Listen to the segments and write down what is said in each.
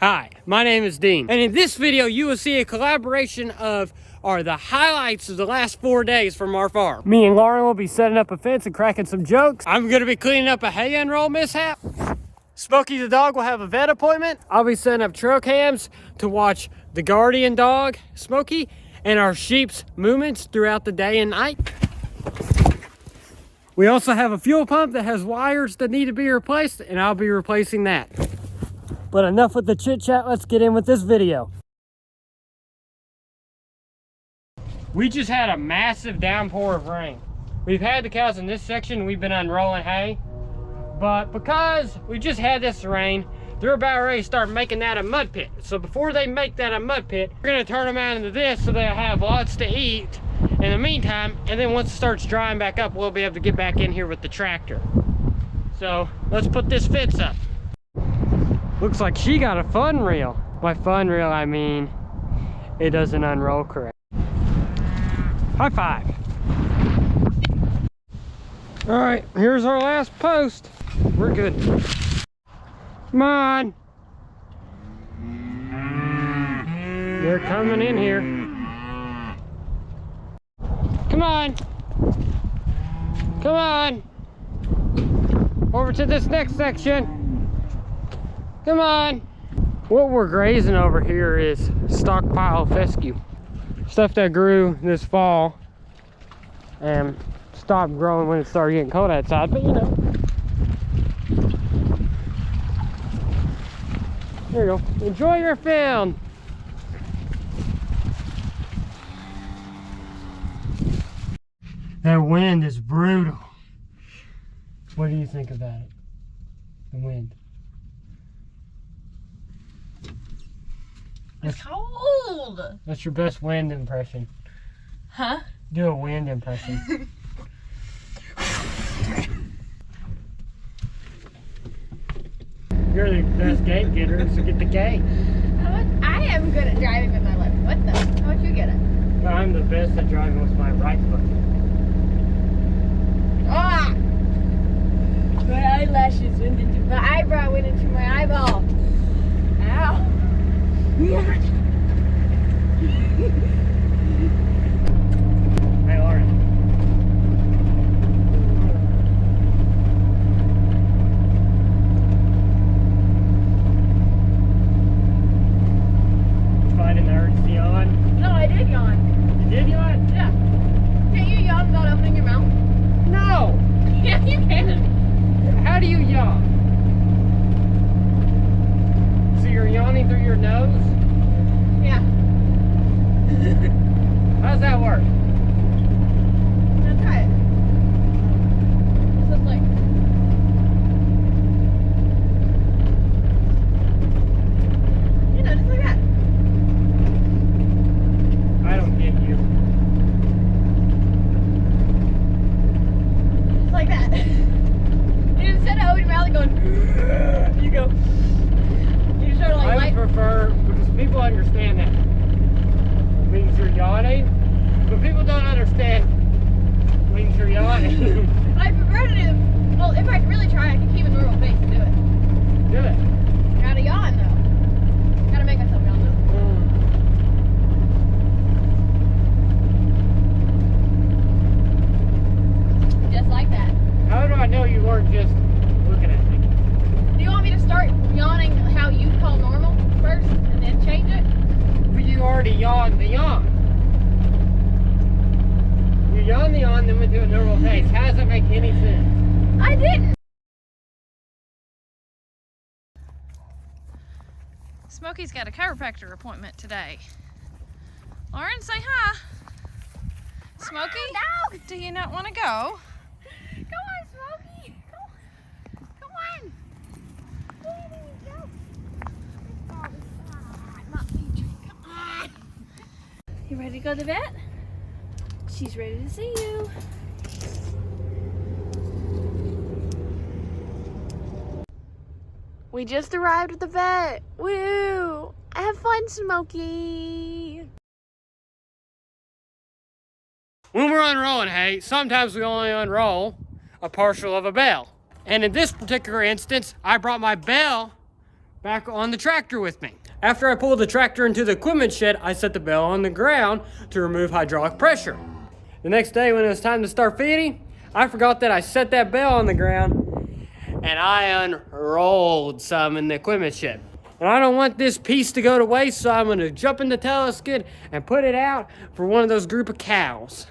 Hi, my name is Dean, and in this video you will see a collaboration of the highlights of the last 4 days from our farm. Me and Lauren will be setting up a fence and cracking some jokes. I'm going to be cleaning up a hay unroll mishap. Smokey the dog will have a vet appointment. I'll be setting up trail cams to watch the guardian dog, Smokey, and our sheep's movements throughout the day and night. We also have a fuel pump that has wires that need to be replaced, and I'll be replacing that. But enough with the chit chat, let's get in with this video. We just had a massive downpour of rain. We've had the cows in this section, we've been unrolling hay. But because we just had this rain, they're about ready to start making that a mud pit. So before they make that a mud pit, we're gonna turn them out into this so they'll have lots to eat in the meantime. And then once it starts drying back up, we'll be able to get back in here with the tractor. So let's put this fence up. Looks like she got a fun reel. By fun reel, I mean it doesn't unroll correct. High five. All right, here's our last post. We're good. Come on. They're coming in here. Come on. Come on. Over to this next section. Come on. What we're grazing over here is stockpile fescue. Stuff that grew this fall and stopped growing when it started getting cold outside, but you know. There you go. Enjoy your film. That wind is brutal. What do you think about it? The wind. It's cold. That's your best wind impression. Huh? Do a wind impression. You're the best gate getter, so get the gate. I am good at driving with my left foot though. How much you get it? I'm the best at driving with my right foot. Ah! My eyelashes went into my eyebrow, went into my eyeball. Ow. Hey, Lauren. Finding the urge to yawn? No, I did yawn. You did yawn? Yeah. Can't you yawn without opening your mouth? No! Yeah, you can. How do you yawn? So you're yawning through your nose? Yeah. How's that work? Let's try it. This looks like. You know, just like that. I don't get you. Just like that. And instead of opening your mouth and going, you go. You just sort of like I would prefer, because people understand that. It means you're yawning, but people don't understand it means you're yawning. I prefer to do. Well, if I really try, I can keep a normal pace and do it. Do it. Gotta yawn though. Gotta make myself yawn though. Just like that. How do I know you weren't just looking at me? Do you want me to start yawning how you call normal first and then change it? But you already yawned the yawn. You yawned the yawn, then went to a normal pace. How does that make any sense? I didn't. Smokey's got a chiropractor appointment today. Lauren, say hi. Smokey, no. Do you not want to go? Come on, Smokey. Come on. Come on. You ready to go to the vet? She's ready to see you. We just arrived at the vet. Woo! Have fun, Smokey. When we're unrolling hay, sometimes we only unroll a partial of a bale. And in this particular instance, I brought my bale back on the tractor with me. After I pulled the tractor into the equipment shed, I set the bell on the ground to remove hydraulic pressure. The next day when it was time to start feeding, I forgot that I set that bell on the ground and I unrolled some in the equipment shed. And I don't want this piece to go to waste, so I'm gonna jump in the teleskid and put it out for one of those group of cows.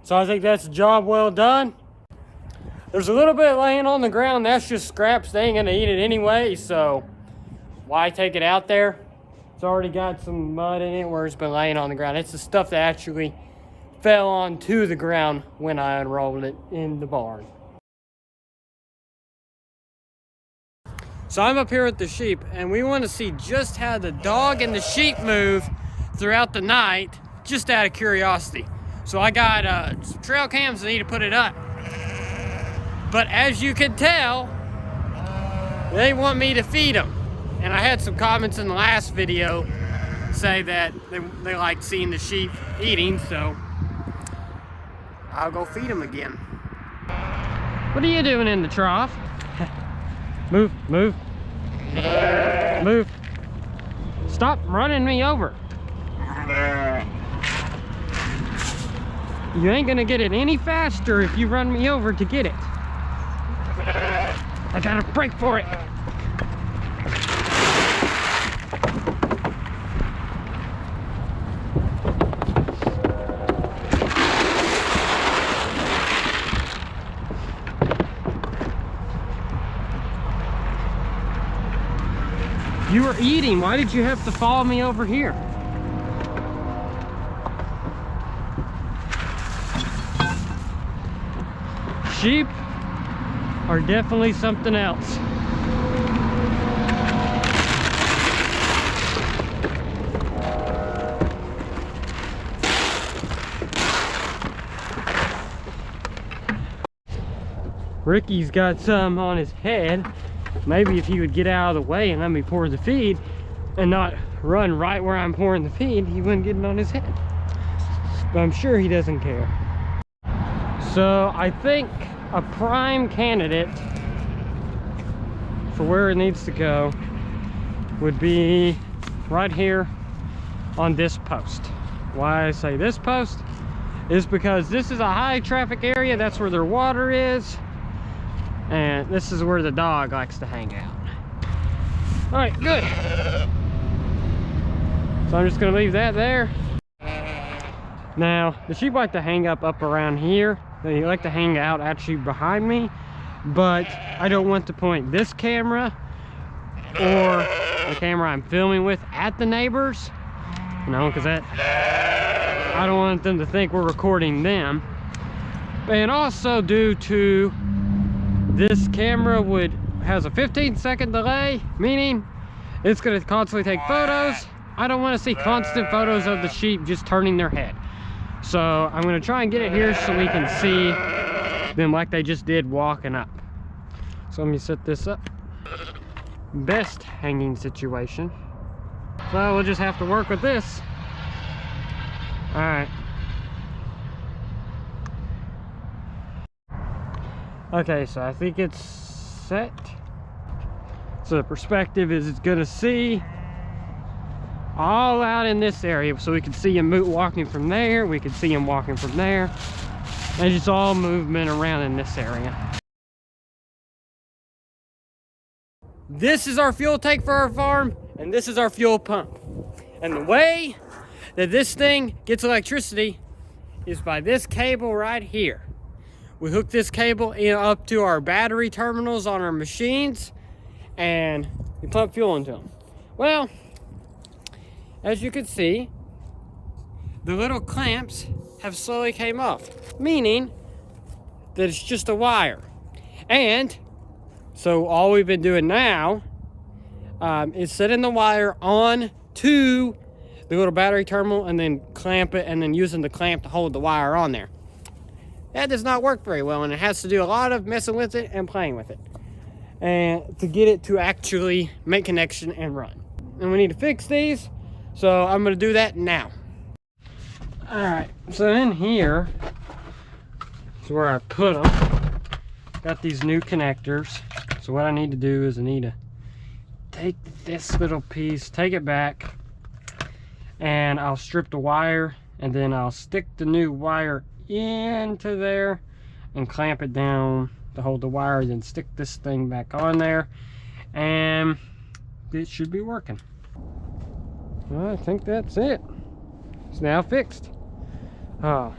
So I think that's a job well done. There's a little bit laying on the ground. That's just scraps. They ain't gonna eat it anyway, so why take it out there? It's already got some mud in it where it's been laying on the ground. It's the stuff that actually fell onto the ground when I unrolled it in the barn. So I'm up here with the sheep, and we want to see just how the dog and the sheep move throughout the night, just out of curiosity. So I got some trail cams. I need to put it up. But as you can tell, they want me to feed them. And I had some comments in the last video say that they like seeing the sheep eating, so I'll go feed them again. What are you doing in the trough? Move, move, move. Stop running me over. You ain't gonna get it any faster if you run me over to get it. I gotta brake for it. You were eating. Why did you have to follow me over here? sheep are definitely something else. Ricky's got some on his head. Maybe if he would get out of the way and let me pour the feed and not run right where I'm pouring the feed, he wouldn't get it on his head. But I'm sure he doesn't care. So I think a prime candidate for where it needs to go would be right here on this post. Why I say this post is because this is a high traffic area. That's where their water is. And this is where the dog likes to hang out. All right, good. So I'm just gonna leave that there. Now, the sheep like to hang up around here. They like to hang out actually behind me, but I don't want to point this camera or the camera I'm filming with at the neighbors, you know, because that, I don't want them to think we're recording them. And also due to this camera has a 15-second delay, meaning it's going to constantly take photos. I don't want to see constant photos of the sheep just turning their head. So I'm going to try and get it here so we can see them like they just did walking up. So let me set this up. Best hanging situation. So we'll just have to work with this. All right. Okay, so I think it's set. So the perspective is it's gonna see all out in this area, so we can see him walking from there, we can see him walking from there, and just all movement around in this area. This is our fuel tank for our farm, and this is our fuel pump. And the way that this thing gets electricity is by this cable right here. We hook this cable up to our battery terminals on our machines, and we pump fuel into them. Well, as you can see, the little clamps have slowly came off, meaning that it's just a wire. And so all we've been doing now is setting the wire on to the little battery terminal and then clamp it, and then using the clamp to hold the wire on there. That does not work very well, and it has to do a lot of messing with it and playing with it, and to get it to actually make connection and run. And we need to fix these, so I'm going to do that now. All right, so in here is where I put them. Got these new connectors. So what I need to do is I need to take this little piece, take it back, and I'll strip the wire, and then I'll stick the new wire into there and clamp it down to hold the wire, then stick this thing back on there, and it should be working. Well, I think that's it. It's now fixed. Oh,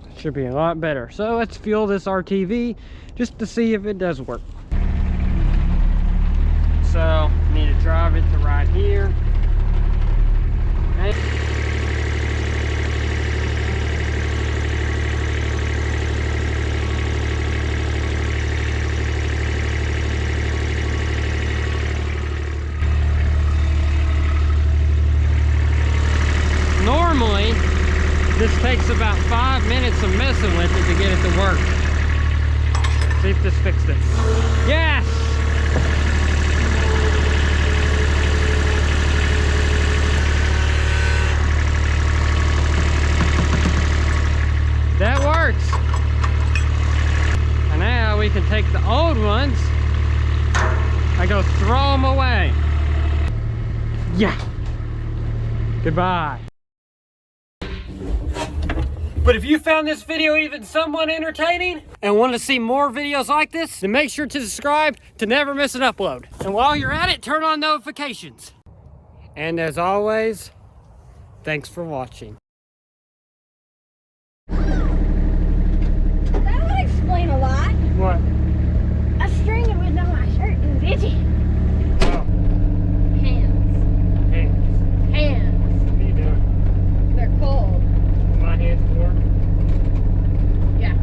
it should be a lot better. So let's fuel this RTV just to see if it does work. So need to drive it to right here. Normally, this takes about 5 minutes of messing with it to get it to work. See if this fixed it. Yes! That works. And now we can take the old ones and go throw them away. Yeah. Goodbye. But if you found this video even somewhat entertaining and want to see more videos like this, then make sure to subscribe to never miss an upload. And while you're at it, turn on notifications. And as always, thanks for watching. That would explain a lot. What? A string would know my shirt is itchy. Oh. Hands. Hands. Hands. What are you doing? They're cold. My hands warm. Yeah.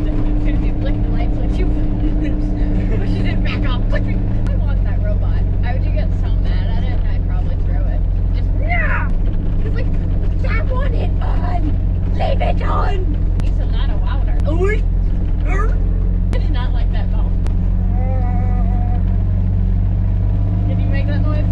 As soon as you flick the lights, when she pushes it back off. I want that robot. I would get so mad at it, and I'd probably throw it. Just, yeah! It's like, I want it on! Leave it on! It's a lot of louder. I did not like that bell. Did you make that noise?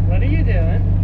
What are you doing?